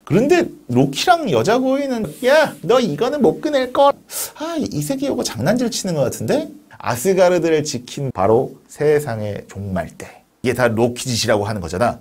그런데 로키랑 여자 고인은 야, 너 이거는 못 꺼낼걸. 아, 이세계여고 장난질 치는 것 같은데? 아스가르드를 지킨 바로 세상의 종말대. 이게 다 로키 짓이라고 하는 거잖아.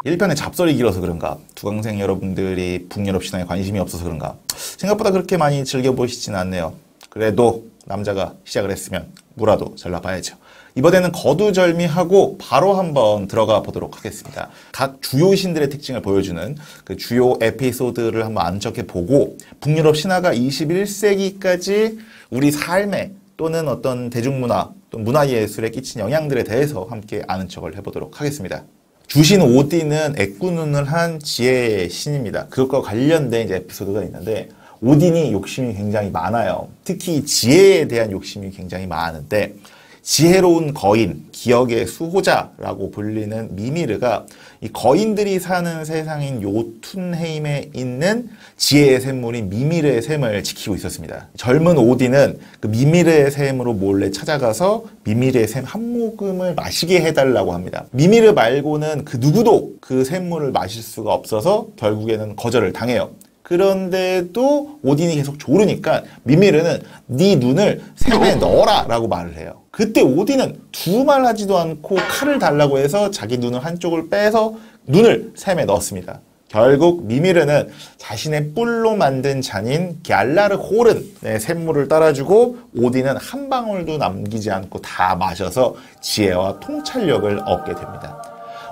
1편의 잡설이 길어서 그런가, 두강생 여러분들이 북유럽 신화에 관심이 없어서 그런가 생각보다 그렇게 많이 즐겨보시진 않네요. 그래도 남자가 시작을 했으면 무라도 잘라봐야죠. 이번에는 거두절미하고 바로 한번 들어가 보도록 하겠습니다. 각 주요 신들의 특징을 보여주는 그 주요 에피소드를 한번 안적해보고 북유럽 신화가 21세기까지 우리 삶에 또는 어떤 대중문화, 또 문화예술에 끼친 영향들에 대해서 함께 아는 척을 해보도록 하겠습니다. 주신 오딘은 애꾸눈을 한 지혜의 신입니다. 그것과 관련된 이제 에피소드가 있는데, 오딘이 욕심이 굉장히 많아요. 특히 지혜에 대한 욕심이 굉장히 많은데, 지혜로운 거인, 기억의 수호자라고 불리는 미미르가 이 거인들이 사는 세상인 요툰헤임에 있는 지혜의 샘물인 미미르의 샘을 지키고 있었습니다. 젊은 오딘은 그 미미르의 샘으로 몰래 찾아가서 미미르의 샘 한 모금을 마시게 해달라고 합니다. 미미르 말고는 그 누구도 그 샘물을 마실 수가 없어서 결국에는 거절을 당해요. 그런데도 오딘이 계속 조르니까 미미르는 네 눈을 샘에 넣어라 라고 말을 해요. 그때 오딘은 두말 하지도 않고 칼을 달라고 해서 자기 눈을 한쪽을 빼서 눈을 샘에 넣었습니다. 결국 미미르는 자신의 뿔로 만든 잔인 갤라르 호른의 샘물을 따라주고 오딘은 한 방울도 남기지 않고 다 마셔서 지혜와 통찰력을 얻게 됩니다.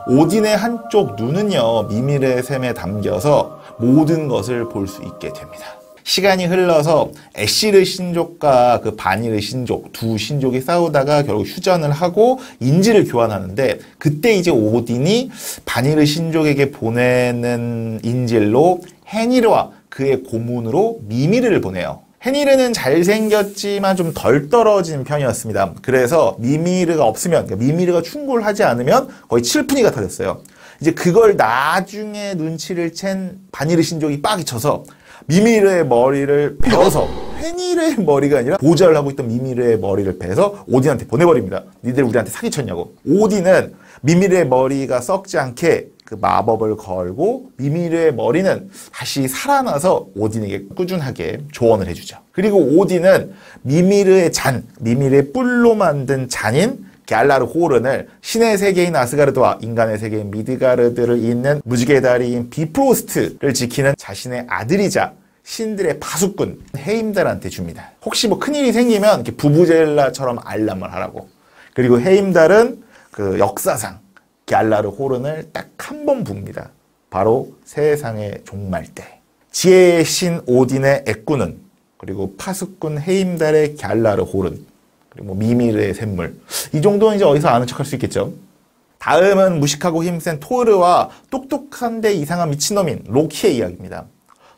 오딘의 한쪽 눈은요, 미미르의 샘에 담겨서 모든 것을 볼 수 있게 됩니다. 시간이 흘러서 에시르 신족과 그 바니르 신족, 두 신족이 싸우다가 결국 휴전을 하고 인지를 교환하는데, 그때 이제 오딘이 바니르 신족에게 보내는 인질로 헤니르와 그의 고문으로 미미르를 보내요. 헤니르는 잘생겼지만 좀 덜 떨어진 편이었습니다. 그래서 미미르가 없으면, 그러니까 미미르가 충고를 하지 않으면 거의 칠푼이가 터졌어요. 이제 그걸 나중에 눈치를 챈 바니르 신족이 빡이 쳐서 미미르의 머리를 베어서, 헤니르의 머리가 아니라 보좌를 하고 있던 미미르의 머리를 베서 오딘한테 보내버립니다. 니들 우리한테 사기쳤냐고. 오딘은 미미르의 머리가 썩지 않게 그 마법을 걸고 미미르의 머리는 다시 살아나서 오딘에게 꾸준하게 조언을 해주죠. 그리고 오딘은 미미르의 잔, 미미르의 뿔로 만든 잔인 갤라르 호른을 신의 세계인 아스가르드와 인간의 세계인 미드가르드를 잇는 무지개 다리인 비프로스트를 지키는 자신의 아들이자 신들의 파수꾼 헤임달한테 줍니다. 혹시 뭐 큰일이 생기면 이렇게 부부젤라처럼 알람을 하라고. 그리고 헤임달은 그 역사상 갤라르 호른을 딱 한 번 붑니다. 바로 세상의 종말 때. 지혜의 신 오딘의 애꾸눈, 그리고 파수꾼 헤임달의 갤라르 호른, 그리고 미미르의 샘물. 이 정도는 이제 어디서 아는 척할 수 있겠죠. 다음은 무식하고 힘센 토르와 똑똑한데 이상한 미친놈인 로키의 이야기입니다.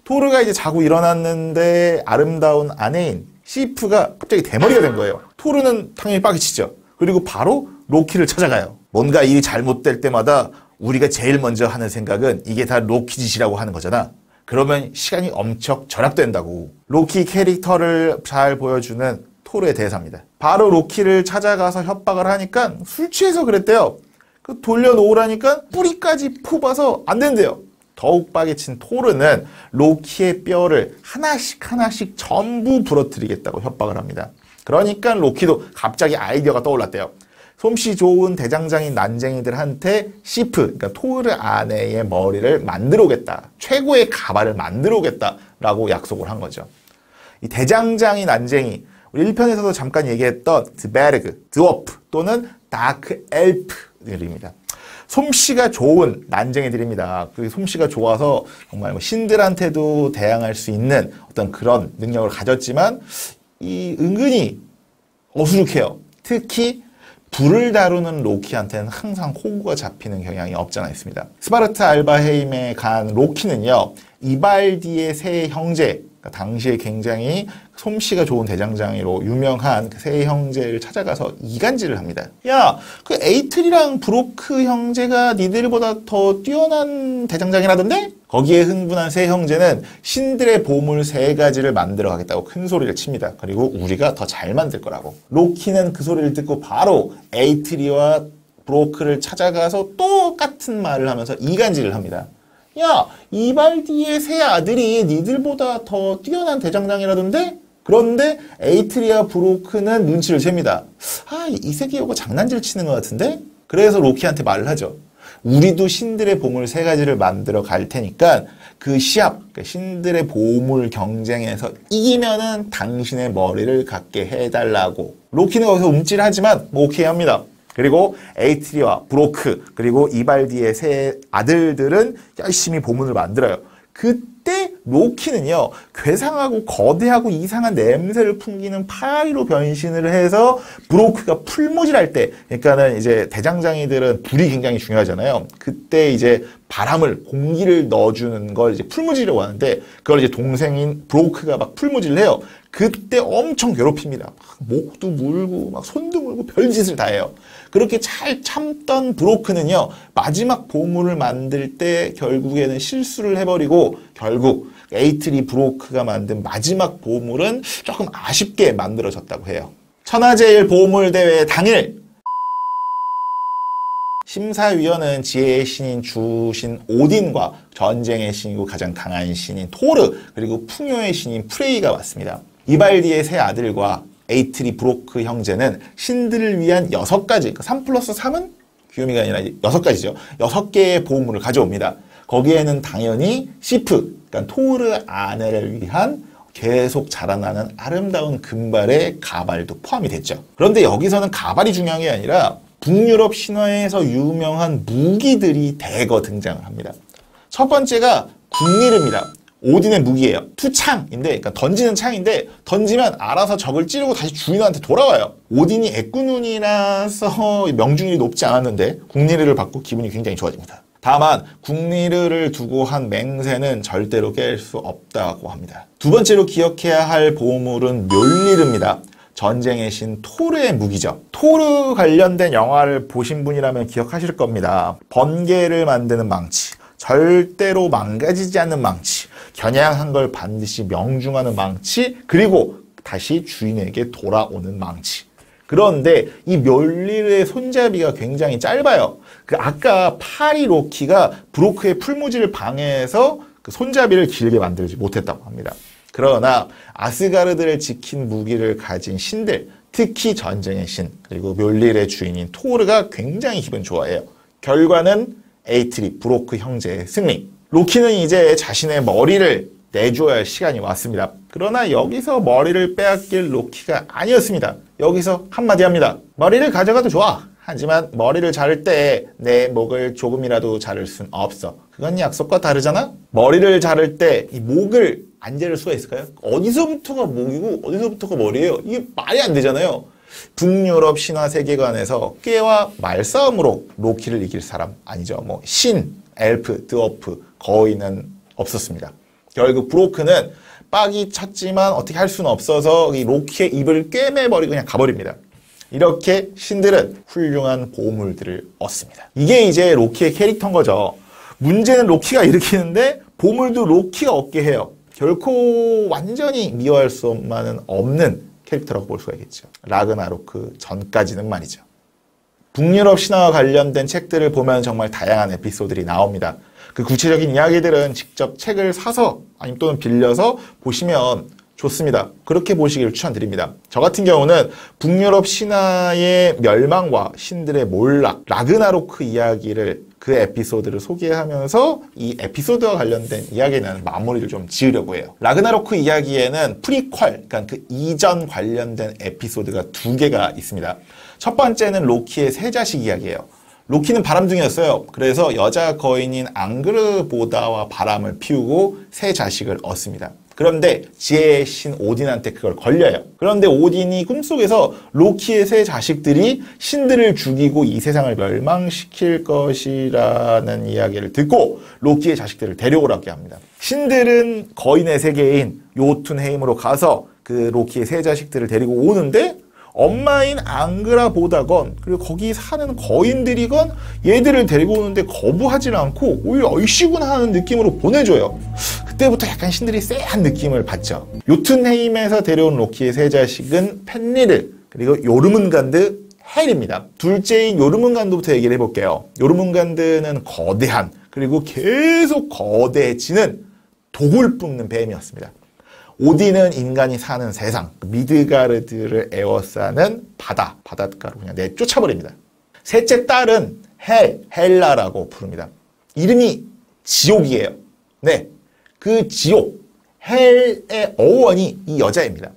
토르가 이제 자고 일어났는데 아름다운 아내인 시프가 갑자기 대머리가 된 거예요. 토르는 당연히 빠개치죠. 그리고 바로 로키를 찾아가요. 뭔가 일이 잘못될 때마다 우리가 제일 먼저 하는 생각은 이게 다 로키 짓이라고 하는 거잖아. 그러면 시간이 엄청 절약된다고. 로키 캐릭터를 잘 보여주는 토르의 대사입니다. 바로 로키를 찾아가서 협박을 하니까 술 취해서 그랬대요. 그 돌려놓으라니까 뿌리까지 뽑아서 안 된대요. 더욱 빠개친 토르는 로키의 뼈를 하나씩 하나씩 전부 부러뜨리겠다고 협박을 합니다. 그러니까 로키도 갑자기 아이디어가 떠올랐대요. 솜씨 좋은 대장장인 난쟁이들한테 시프, 그러니까 토르 아내의 머리를 만들어 오겠다. 최고의 가발을 만들어 오겠다라고 약속을 한 거죠. 이 대장장인 난쟁이, 우리 1편에서도 잠깐 얘기했던 드베르그, 드워프 또는 다크 엘프들입니다. 솜씨가 좋은 난쟁이들입니다. 그 솜씨가 좋아서 정말 뭐 신들한테도 대항할 수 있는 어떤 그런 능력을 가졌지만 이 은근히 어수룩해요. 특히 불을 다루는 로키한테는 항상 호구가 잡히는 경향이 없잖아 있습니다. 스파르타 알바헤임에 간 로키는요, 이발디의 세 형제, 그러니까 당시에 굉장히 솜씨가 좋은 대장장이로 유명한 그 세 형제를 찾아가서 이간질을 합니다. 야, 그 에이틀이랑 브로크 형제가 니들보다 더 뛰어난 대장장이라던데? 거기에 흥분한 세 형제는 신들의 보물 3가지를 만들어 가겠다고 큰 소리를 칩니다. 그리고 우리가 더 잘 만들 거라고. 로키는 그 소리를 듣고 바로 에이트리와 브로크를 찾아가서 똑같은 말을 하면서 이간질을 합니다. 야, 이발디의 세 아들이 니들보다 더 뛰어난 대장장이라던데? 그런데 에이트리아 브로크는 눈치를 챕니다. 아, 이 세계여고 장난질 치는 것 같은데? 그래서 로키한테 말을 하죠. 우리도 신들의 보물 세 가지를 만들어 갈 테니까 그 시합, 그러니까 신들의 보물 경쟁에서 이기면은 당신의 머리를 갖게 해달라고. 로키는 거기서 움찔하지만 뭐 오케이 합니다. 그리고 에이트리와 브로크 그리고 이발디의 세 아들들은 열심히 보물을 만들어요. 그때 로키는요, 괴상하고 거대하고 이상한 냄새를 풍기는 파리로 변신을 해서 브로크가 풀무질할 때, 그러니까는 이제 대장장이들은 불이 굉장히 중요하잖아요. 그때 이제 바람을, 공기를 넣어주는 걸 이제 풀무질이라고 하는데, 그걸 이제 동생인 브로크가 막 풀무질을 해요. 그때 엄청 괴롭힙니다. 막 목도 물고, 막 손도 물고 별짓을 다 해요. 그렇게 잘 참던 브로크는요, 마지막 보물을 만들 때 결국에는 실수를 해버리고, 결국 에이트리 브로크가 만든 마지막 보물은 조금 아쉽게 만들어졌다고 해요. 천하제일 보물대회 당일, 심사위원은 지혜의 신인 주신 오딘과 전쟁의 신이고 가장 강한 신인 토르, 그리고 풍요의 신인 프레이가 왔습니다. 이발디의 세 아들과 에이트리 브로크 형제는 신들을 위한 6가지, 3+3은 귀요미가 아니라 6가지죠. 6개의 보물을 가져옵니다. 거기에는 당연히 시프, 그러니까 토르 아내를 위한 계속 자라나는 아름다운 금발의 가발도 포함이 됐죠. 그런데 여기서는 가발이 중요한 게 아니라 북유럽 신화에서 유명한 무기들이 대거 등장을 합니다. 첫 번째가 궁리르입니다. 오딘의 무기예요. 투창인데, 그러니까 던지는 창인데 던지면 알아서 적을 찌르고 다시 주인한테 돌아와요. 오딘이 애꾸눈이라서 명중률이 높지 않았는데 궁리르를 받고 기분이 굉장히 좋아집니다. 다만 궁리르를 두고 한 맹세는 절대로 깰 수 없다고 합니다. 두 번째로 기억해야 할 보물은 멸리르입니다. 전쟁의 신 토르의 무기죠. 토르 관련된 영화를 보신 분이라면 기억하실 겁니다. 번개를 만드는 망치, 절대로 망가지지 않는 망치, 겨냥한 걸 반드시 명중하는 망치, 그리고 다시 주인에게 돌아오는 망치. 그런데 이 멸리르의 손잡이가 굉장히 짧아요. 그 아까 파리 로키가 브로크의 풀무지를 방해해서 그 손잡이를 길게 만들지 못했다고 합니다. 그러나 아스가르드를 지킨 무기를 가진 신들, 특히 전쟁의 신, 그리고 멸리르의 주인인 토르가 굉장히 기분 좋아해요. 결과는 에이트리, 브로크 형제의 승리. 로키는 이제 자신의 머리를 내줘야 할 시간이 왔습니다. 그러나 여기서 머리를 빼앗길 로키가 아니었습니다. 여기서 한마디 합니다. 머리를 가져가도 좋아. 하지만 머리를 자를 때 내 목을 조금이라도 자를 순 없어. 그건 약속과 다르잖아? 머리를 자를 때 이 목을 안 자를 수가 있을까요? 어디서부터가 목이고 어디서부터가 머리예요? 이게 말이 안 되잖아요. 북유럽 신화 세계관에서 깨와 말싸움으로 로키를 이길 사람 아니죠. 뭐 신, 엘프, 드워프, 거인은 없었습니다. 결국 브로크는 빡이 쳤지만 어떻게 할 수는 없어서 이 로키의 입을 꿰매버리고 그냥 가버립니다. 이렇게 신들은 훌륭한 보물들을 얻습니다. 이게 이제 로키의 캐릭터인 거죠. 문제는 로키가 일으키는데 보물도 로키가 얻게 해요. 결코 완전히 미워할 수만은 없는 캐릭터라고 볼 수가 있겠죠. 라그나로크 전까지는 말이죠. 북유럽 신화와 관련된 책들을 보면 정말 다양한 에피소드들이 나옵니다. 그 구체적인 이야기들은 직접 책을 사서 아니면 또는 빌려서 보시면 좋습니다. 그렇게 보시기를 추천드립니다. 저 같은 경우는 북유럽 신화의 멸망과 신들의 몰락, 라그나로크 이야기를 그 에피소드를 소개하면서 이 에피소드와 관련된 이야기는 마무리를 좀 지으려고 해요. 라그나로크 이야기에는 프리퀄, 그러니까 그 이전 관련된 에피소드가 2개가 있습니다. 첫 번째는 로키의 세 자식 이야기예요. 로키는 바람둥이였어요. 그래서 여자 거인인 앙그르보다와 바람을 피우고 세 자식을 얻습니다. 그런데 지혜의 신 오딘한테 그걸 걸려요. 그런데 오딘이 꿈속에서 로키의 세 자식들이 신들을 죽이고 이 세상을 멸망시킬 것이라는 이야기를 듣고 로키의 자식들을 데려오라고 합니다. 신들은 거인의 세계인 요툰헤임으로 가서 그 로키의 세 자식들을 데리고 오는데 엄마인 앙그라보다건 그리고 거기 사는 거인들이건 얘들을 데리고 오는데 거부하지 않고 오히려 얼씨구나 하는 느낌으로 보내줘요. 그때부터 약간 신들이 쎄한 느낌을 받죠. 요툰헤임에서 데려온 로키의 세 자식은 펜리르 그리고 요르문간드 헬입니다. 둘째인 요르문간드부터 얘기를 해볼게요. 요르문간드는 거대한 그리고 계속 거대해지는 독을 뿜는 뱀이었습니다. 오딘은 인간이 사는 세상, 미드가르드를 에워싸는 바닷가로 그냥 내쫓아버립니다. 셋째 딸은 헬라라고 부릅니다. 이름이 지옥이에요. 네, 그 지옥, 헬의 어원이 이 여자입니다.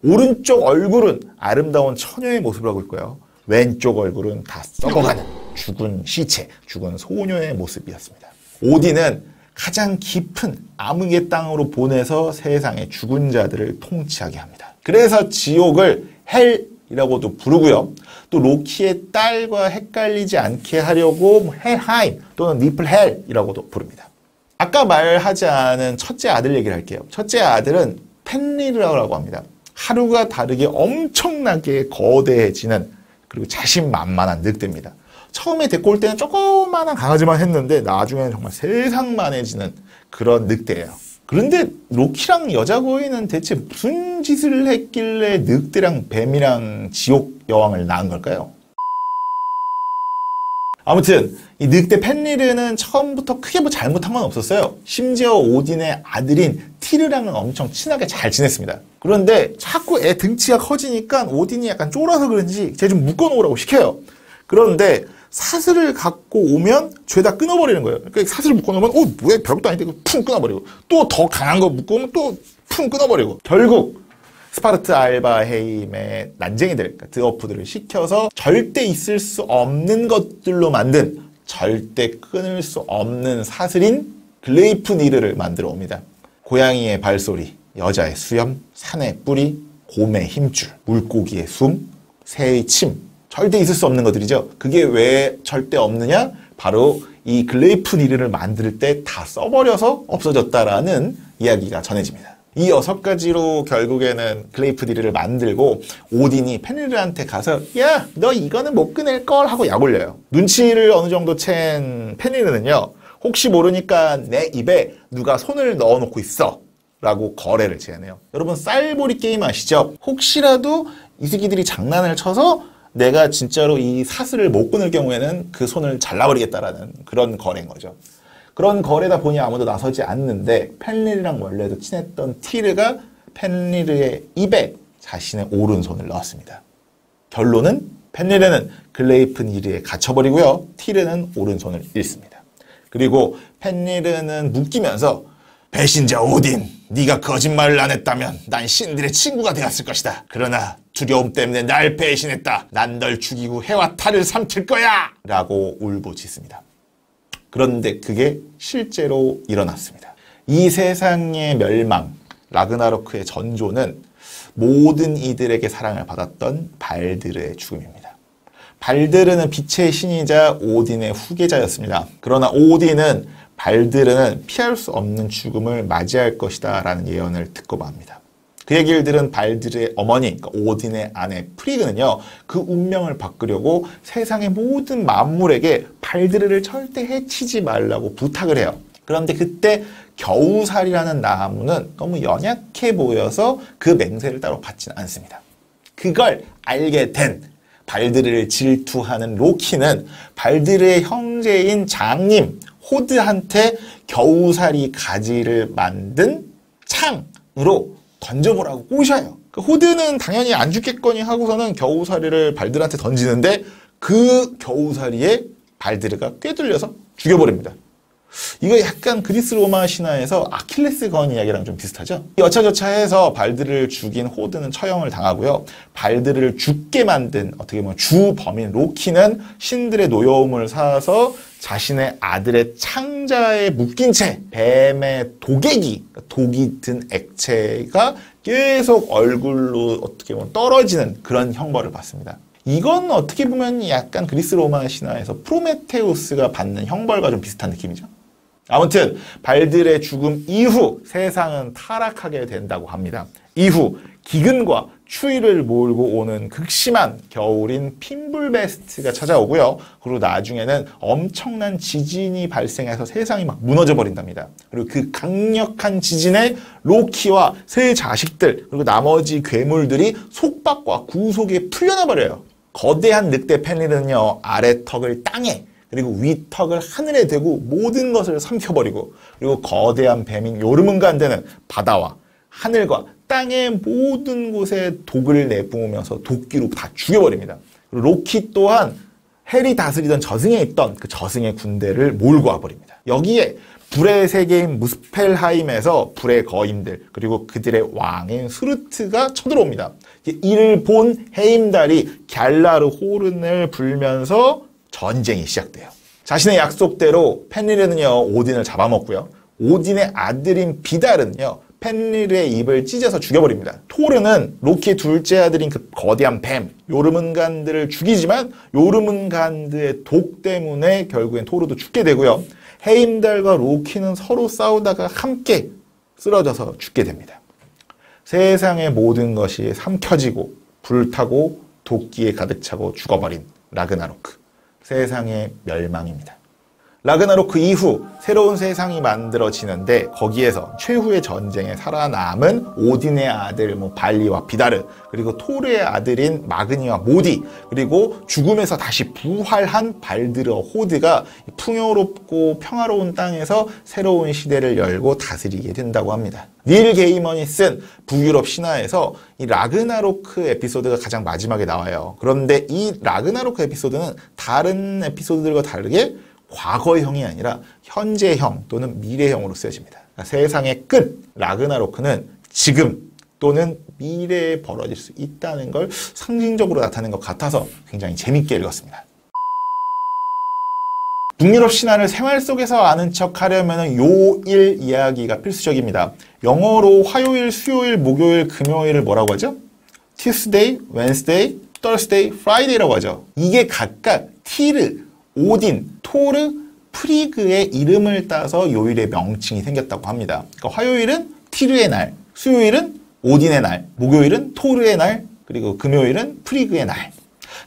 오른쪽 얼굴은 아름다운 처녀의 모습을 하고 있고요. 왼쪽 얼굴은 다 썩어가는 죽은 시체, 죽은 소녀의 모습이었습니다. 오딘은 가장 깊은 암흑의 땅으로 보내서 세상의 죽은 자들을 통치하게 합니다. 그래서 지옥을 헬이라고도 부르고요. 또 로키의 딸과 헷갈리지 않게 하려고 헬하임 또는 니플헬이라고도 부릅니다. 아까 말하지 않은 첫째 아들 얘기를 할게요. 첫째 아들은 펜리르라고 합니다. 하루가 다르게 엄청나게 거대해지는 그리고 자신만만한 늑대입니다. 처음에 데리고 올 때는 조그마한 강아지만 했는데 나중에는 정말 세상만해지는 그런 늑대예요. 그런데 로키랑 여자 거인은 대체 무슨 짓을 했길래 늑대랑 뱀이랑 지옥 여왕을 낳은 걸까요? 아무튼 이 늑대 펜리르는 처음부터 크게 뭐 잘못한 건 없었어요. 심지어 오딘의 아들인 티르랑은 엄청 친하게 잘 지냈습니다. 그런데 자꾸 애 등치가 커지니까 오딘이 약간 쫄아서 그런지 쟤 좀 묶어놓으라고 시켜요. 그런데 사슬을 갖고 오면 죄다 끊어버리는 거예요. 그러니까 사슬을 묶어놓으면 뭐야 별것도 아닌데 쿵 끊어버리고 또 더 강한 거 묶으면 또 쿵 끊어버리고 결국 스파르트 알바헤임의 난쟁이들, 드워프들을 시켜서 절대 있을 수 없는 것들로 만든 절대 끊을 수 없는 사슬인 글레이프니르를 만들어 옵니다. 고양이의 발소리, 여자의 수염, 산의 뿌리, 곰의 힘줄, 물고기의 숨, 새의 침, 절대 있을 수 없는 것들이죠. 그게 왜 절대 없느냐? 바로 이 글레이프니르를 만들 때 다 써버려서 없어졌다라는 이야기가 전해집니다. 이 6가지로 결국에는 글레이프니르를 만들고 오딘이 펜리르한테 가서 야, 너 이거는 못 꺼낼걸 하고 약 올려요. 눈치를 어느 정도 챈 펜리르는요. 혹시 모르니까 내 입에 누가 손을 넣어놓고 있어 라고 거래를 제안해요. 여러분 쌀보리 게임 아시죠? 혹시라도 이 새끼들이 장난을 쳐서 내가 진짜로 이 사슬을 못 끊을 경우에는 그 손을 잘라버리겠다라는 그런 거래인 거죠. 그런 거래다 보니 아무도 나서지 않는데 펜리르랑 원래도 친했던 티르가 펜리르의 입에 자신의 오른손을 넣었습니다. 결론은 펜리르는 글레이프니르에 갇혀버리고요. 티르는 오른손을 잃습니다. 그리고 펜리르는 묶이면서 배신자 오딘, 네가 거짓말을 안 했다면 난 신들의 친구가 되었을 것이다. 그러나 두려움 때문에 날 배신했다. 난 널 죽이고 해와 탈을 삼킬 거야! 라고 울부짖습니다. 그런데 그게 실제로 일어났습니다. 이 세상의 멸망, 라그나로크의 전조는 모든 이들에게 사랑을 받았던 발드르의 죽음입니다. 발드르는 빛의 신이자 오딘의 후계자였습니다. 그러나 오딘은 발드르는 피할 수 없는 죽음을 맞이할 것이다 라는 예언을 듣고 맙니다. 그 얘기를 들은 발드르의 어머니, 그러니까 오딘의 아내 프리그는요, 그 운명을 바꾸려고 세상의 모든 만물에게 발드르를 절대 해치지 말라고 부탁을 해요. 그런데 그때 겨우살이라는 나무는 너무 연약해 보여서 그 맹세를 따로 받지는 않습니다. 그걸 알게 된 발드르를 질투하는 로키는 발드르의 형제인 장님 호드한테 겨우살이 가지를 만든 창으로 던져보라고 꼬셔요. 호드는 당연히 안 죽겠거니 하고서는 겨우살이를 발드르한테 던지는데 그 겨우살이에 발드르가 꿰뚫려서 죽여버립니다. 이거 약간 그리스 로마 신화에서 아킬레스건 이야기랑 좀 비슷하죠? 여차저차해서 발드르를 죽인 호드는 처형을 당하고요. 발드르를 죽게 만든 어떻게 보면 주범인 로키는 신들의 노여움을 사서 자신의 아들의 창자에 묶인 채 뱀의 독이 든 액체가 계속 얼굴로 어떻게 보면 떨어지는 그런 형벌을 받습니다. 이건 어떻게 보면 약간 그리스 로마 신화에서 프로메테우스가 받는 형벌과 좀 비슷한 느낌이죠. 아무튼 발드르의 죽음 이후 세상은 타락하게 된다고 합니다. 이후 기근과 추위를 몰고 오는 극심한 겨울인 핀불베스트가 찾아오고요. 그리고 나중에는 엄청난 지진이 발생해서 세상이 막 무너져 버린답니다. 그리고 그 강력한 지진에 로키와 세 자식들 그리고 나머지 괴물들이 속박과 구속에 풀려나 버려요. 거대한 늑대 펜리르는요, 아래 턱을 땅에 그리고 위턱을 하늘에 대고 모든 것을 삼켜버리고, 그리고 거대한 뱀인 요르문간드는 바다와 하늘과 땅의 모든 곳에 독을 내뿜으면서 도끼로 다 죽여버립니다. 그리고 로키 또한 헬이 다스리던 저승에 있던 그 저승의 군대를 몰고 와버립니다. 여기에 불의 세계인 무스펠하임에서 불의 거인들, 그리고 그들의 왕인 수르트가 쳐들어옵니다. 이를 본 헤임달이 갤라르 호른을 불면서 전쟁이 시작돼요. 자신의 약속대로 펜리르는요, 오딘을 잡아먹고요. 오딘의 아들인 비달은요, 펜리르의 입을 찢어서 죽여버립니다. 토르는 로키의 둘째 아들인 그 거대한 뱀 요르문간드를 죽이지만 요르문간드의 독 때문에 결국엔 토르도 죽게 되고요. 헤임달과 로키는 서로 싸우다가 함께 쓰러져서 죽게 됩니다. 세상의 모든 것이 삼켜지고 불타고 도끼에 가득 차고 죽어버린 라그나로크. 세상의 멸망입니다. 라그나로크 이후 새로운 세상이 만들어지는데, 거기에서 최후의 전쟁에 살아남은 오딘의 아들 발리와 비다르, 그리고 토르의 아들인 마그니와 모디, 그리고 죽음에서 다시 부활한 발드르 호드가 풍요롭고 평화로운 땅에서 새로운 시대를 열고 다스리게 된다고 합니다. 닐 게이먼이 쓴 북유럽 신화에서 이 라그나로크 에피소드가 가장 마지막에 나와요. 그런데 이 라그나로크 에피소드는 다른 에피소드들과 다르게 과거형이 아니라 현재형 또는 미래형으로 쓰여집니다. 그러니까 세상의 끝 라그나로크는 지금 또는 미래에 벌어질 수 있다는 걸 상징적으로 나타낸 것 같아서 굉장히 재밌게 읽었습니다. 북유럽 신화를 생활 속에서 아는 척 하려면 요일 이야기가 필수적입니다. 영어로 화요일, 수요일, 목요일, 금요일을 뭐라고 하죠? Tuesday, Wednesday, Thursday, Friday라고 하죠. 이게 각각 티르, 오딘, 토르, 프리그의 이름을 따서 요일의 명칭이 생겼다고 합니다. 그러니까 화요일은 티르의 날, 수요일은 오딘의 날, 목요일은 토르의 날, 그리고 금요일은 프리그의 날.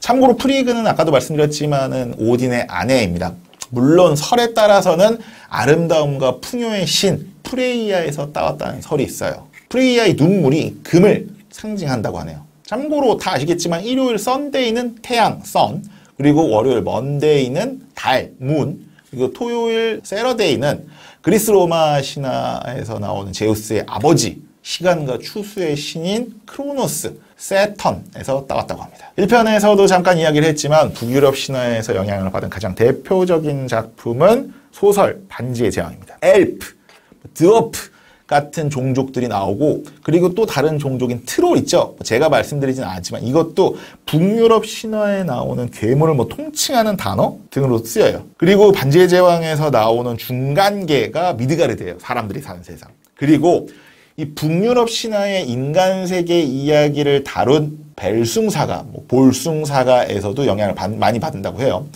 참고로 프리그는 아까도 말씀드렸지만은 오딘의 아내입니다. 물론 설에 따라서는 아름다움과 풍요의 신 프레이야에서 따왔다는 설이 있어요. 프레이야의 눈물이 금을 상징한다고 하네요. 참고로 다 아시겠지만 일요일 썬데이는 태양, 선, 그리고 월요일 먼데이는 달, 문, 그리고 토요일 세러데이는 그리스 로마 신화에서 나오는 제우스의 아버지, 시간과 추수의 신인 크로노스, 세턴에서 따왔다고 합니다. 1편에서도 잠깐 이야기를 했지만 북유럽 신화에서 영향을 받은 가장 대표적인 작품은 소설 반지의 제왕입니다. 엘프, 드워프 같은 종족들이 나오고, 그리고 또 다른 종족인 트롤 있죠. 제가 말씀드리진 않았지만 이것도 북유럽 신화에 나오는 괴물을 통칭하는 단어 등으로 쓰여요. 그리고 반지의 제왕에서 나오는 중간계가 미드가르드예요. 사람들이 사는 세상. 그리고 이 북유럽 신화의 인간 세계 이야기를 다룬 벨숭사가, 볼숭사가에서도 영향을 많이 받는다고 해요.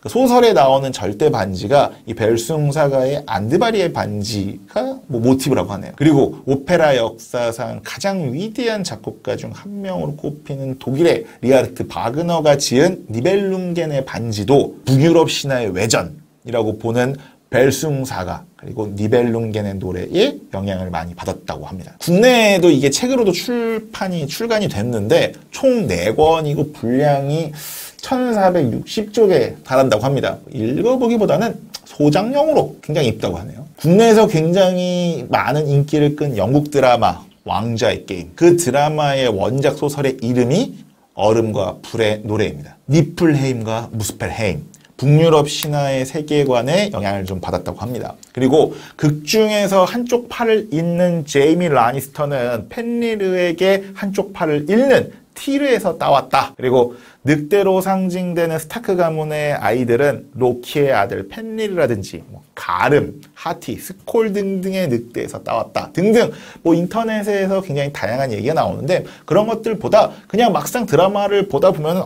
소설에 나오는 절대 반지가 이 벨숭사가의 안드바리의 반지가 모티브라고 하네요. 그리고 오페라 역사상 가장 위대한 작곡가 중 한 명으로 꼽히는 독일의 리하르트 바그너가 지은 니벨룽겐의 반지도 북유럽 신화의 외전이라고 보는 벨숭사가 그리고 니벨룽겐의 노래에 영향을 많이 받았다고 합니다. 국내에도 이게 책으로도 출간이 됐는데 총 4권이고 분량이 1460쪽에 달한다고 합니다. 읽어보기보다는 소장용으로 굉장히 이쁘다고 하네요. 국내에서 굉장히 많은 인기를 끈 영국 드라마 왕좌의 게임, 그 드라마의 원작 소설의 이름이 얼음과 불의 노래입니다. 니플헤임과 무스펠헤임, 북유럽 신화의 세계관에 영향을 좀 받았다고 합니다. 그리고 극 중에서 한쪽 팔을 잇는 제이미 라니스터는 펜리르에게 한쪽 팔을 잇는 티르에서 따왔다. 그리고 늑대로 상징되는 스타크 가문의 아이들은 로키의 아들 펜리르라든지 가름, 하티, 스콜 등등의 늑대에서 따왔다. 등등 인터넷에서 굉장히 다양한 얘기가 나오는데 그런 것들보다 그냥 막상 드라마를 보다 보면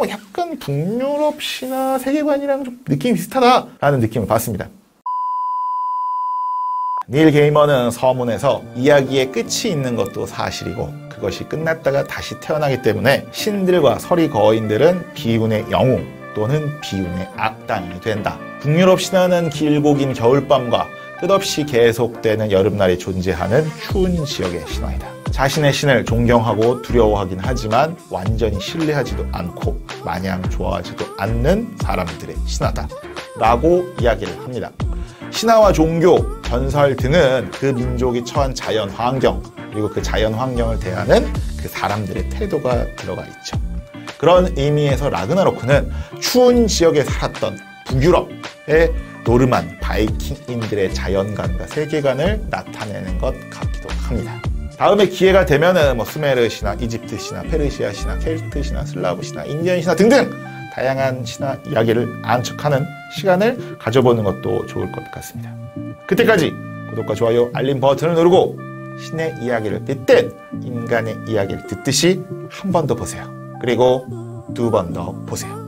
약간 북유럽 신화 세계관이랑 좀 느낌이 비슷하다라는 느낌을 받습니다. 닐 게이먼은 서문에서 이야기의 끝이 있는 것도 사실이고 그것이 끝났다가 다시 태어나기 때문에 신들과 서리 거인들은 비운의 영웅 또는 비운의 악당이 된다. 북유럽 신화는 길고 긴 겨울밤과 끝없이 계속되는 여름날이 존재하는 추운 지역의 신화이다. 자신의 신을 존경하고 두려워하긴 하지만 완전히 신뢰하지도 않고 마냥 좋아하지도 않는 사람들의 신화다. 라고 이야기를 합니다. 신화와 종교, 전설 등은 그 민족이 처한 자연 환경, 그리고 그 자연 환경을 대하는 그 사람들의 태도가 들어가 있죠. 그런 의미에서 라그나로크는 추운 지역에 살았던 북유럽의 노르만 바이킹인들의 자연관과 세계관을 나타내는 것 같기도 합니다. 다음에 기회가 되면은 수메르 신화, 이집트 신화, 페르시아 신화, 켈트 신화, 슬라브 신화, 인디언 신화 등등 다양한 신화 이야기를 안축하는 시간을 가져보는 것도 좋을 것 같습니다. 그때까지 구독과 좋아요, 알림 버튼을 누르고 신의 이야기를 듣듯 인간의 이야기를 듣듯이 한 번 더 보세요. 그리고 두 번 더 보세요.